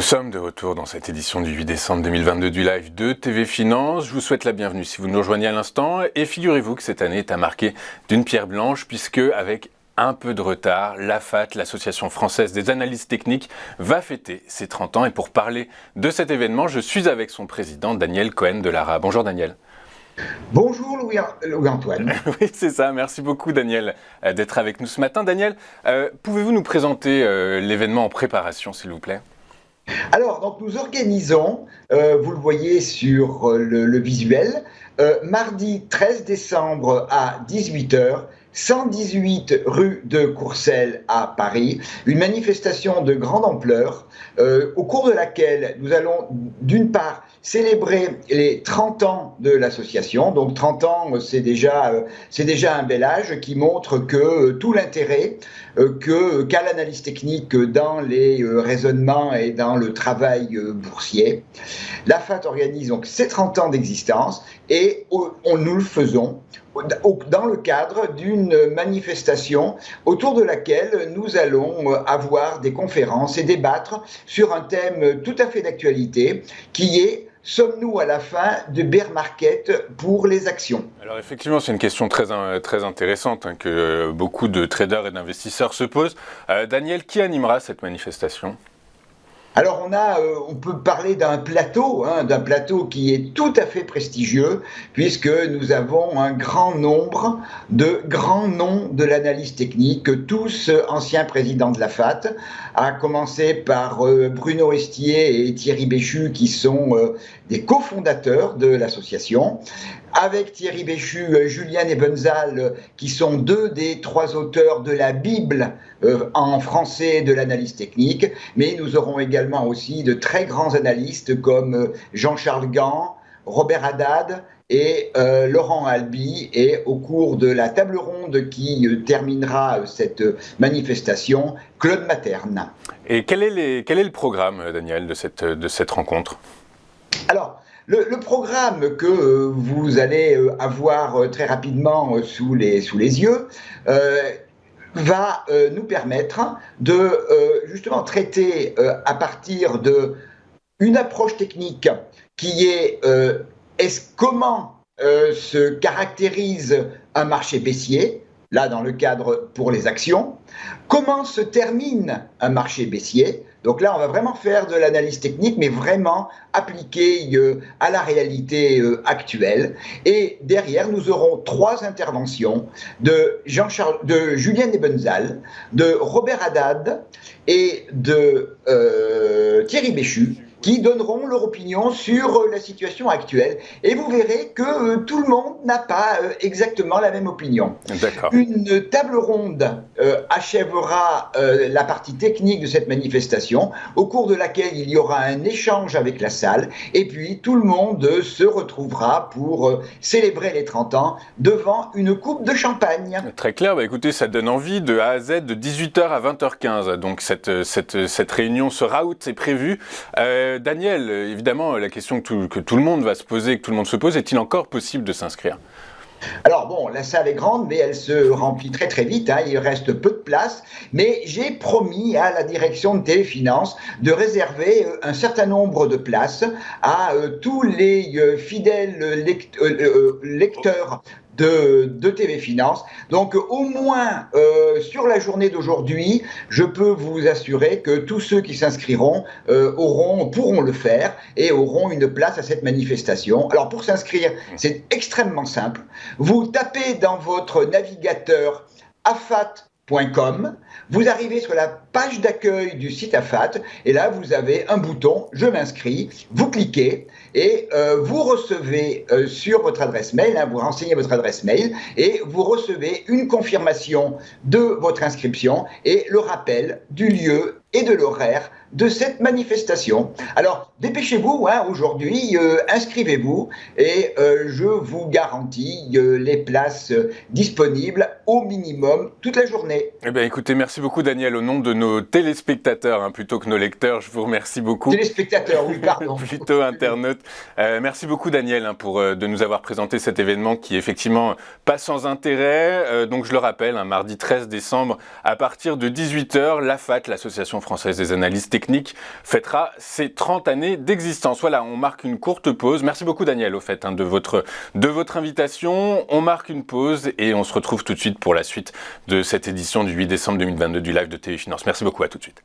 sommes de retour dans cette édition du 8 décembre 2022 du live de TV Finance. Je vous souhaite la bienvenue si vous nous rejoignez à l'instant. Et figurez-vous que cette année est à marquer d'une pierre blanche puisque avec un peu de retard, l'AFAT, l'Association française des analystes techniques, va fêter ses 30 ans. Et pour parler de cet événement, je suis avec son président Daniel Cohen de Lara. Bonjour Daniel. Bonjour Louis-Antoine. Oui, c'est ça. Merci beaucoup Daniel d'être avec nous ce matin. Daniel, pouvez-vous nous présenter l'événement en préparation, s'il vous plaît ? Alors, donc nous organisons, vous le voyez sur le visuel, mardi 13 décembre à 18h, 118 rue de Courcelles à Paris, une manifestation de grande ampleur au cours de laquelle nous allons d'une part célébrer les 30 ans de l'association. Donc 30 ans, c'est déjà un bel âge qui montre que tout l'intérêt qu'a l'analyse technique dans les raisonnements et dans le travail boursier. L'AFAT organise donc ses 30 ans d'existence et nous le faisons dans le cadre d'une manifestation autour de laquelle nous allons avoir des conférences et débattre sur un thème tout à fait d'actualité qui est: sommes-nous à la fin de bear market pour les actions? Alors effectivement, c'est une question très intéressante que beaucoup de traders et d'investisseurs se posent. Daniel, qui animera cette manifestation ? Alors on peut parler d'un plateau qui est tout à fait prestigieux puisque nous avons un grand nombre de grands noms de l'analyse technique, tous anciens présidents de l'AFAT, à commencer par Bruno Estier et Thierry Béchu qui sont des cofondateurs de l'association. Avec Thierry Béchu, Julien Ebenzahl, qui sont deux des trois auteurs de la Bible en français de l'analyse technique, mais nous aurons également aussi de très grands analystes comme Jean-Charles Gand, Robert Haddad et Laurent Albi. Et au cours de la table ronde qui terminera cette manifestation, Claude Materne. Et quel est le programme, Daniel, de cette rencontre ? Alors, le programme que vous allez avoir très rapidement sous les yeux va nous permettre de justement traiter à partir d'une approche technique qui est comment se caractérise un marché baissier, là dans le cadre pour les actions, comment se termine un marché baissier. Donc là, on va vraiment faire de l'analyse technique, mais vraiment appliquée à la réalité actuelle. Et derrière, nous aurons trois interventions de Julien Ebenzahl, de Robert Haddad et de Thierry Béchu, qui donneront leur opinion sur la situation actuelle. Et vous verrez que tout le monde n'a pas exactement la même opinion. D'accord. Une table ronde achèvera la partie technique de cette manifestation, au cours de laquelle il y aura un échange avec la salle, et puis tout le monde se retrouvera pour célébrer les 30 ans devant une coupe de champagne. Très clair, écoutez, ça donne envie de A à Z, de 18h à 20h15. Donc cette réunion, ce route est prévu. Daniel, évidemment, la question que tout le monde va se poser, que tout le monde se pose, est-il encore possible de s'inscrire ? Alors bon, la salle est grande, mais elle se remplit très très vite, il reste peu de place, mais j'ai promis à la direction de TV Finance de réserver un certain nombre de places à tous les fidèles lecteurs de TV Finance. Donc au moins sur la journée d'aujourd'hui, je peux vous assurer que tous ceux qui s'inscriront pourront le faire et auront une place à cette manifestation. Alors pour s'inscrire, c'est extrêmement simple. Vous tapez dans votre navigateur afat.com, vous arrivez sur la page d'accueil du site AFAT et là vous avez un bouton « Je m'inscris », vous cliquez et vous recevez sur votre adresse mail, vous renseignez votre adresse mail et vous recevez une confirmation de votre inscription et le rappel du lieu et de l'horaire de cette manifestation. Alors, dépêchez-vous, aujourd'hui, inscrivez-vous et je vous garantis les places disponibles au minimum toute la journée. Eh bien, écoutez, merci beaucoup Daniel. Au nom de nos téléspectateurs, plutôt que nos lecteurs, je vous remercie beaucoup. Téléspectateurs, oui, pardon. Plutôt internautes. Merci beaucoup Daniel de nous avoir présenté cet événement qui est effectivement pas sans intérêt. Donc je le rappelle, mardi 13 décembre, à partir de 18h, l'AFAT, l'Association française des analyses techniques fêtera ses 30 années d'existence. Voilà, on marque une courte pause. Merci beaucoup Daniel, au fait, de votre invitation. On marque une pause et on se retrouve tout de suite pour la suite de cette édition du 8 décembre 2022 du live de TV Finance. Merci beaucoup, à tout de suite.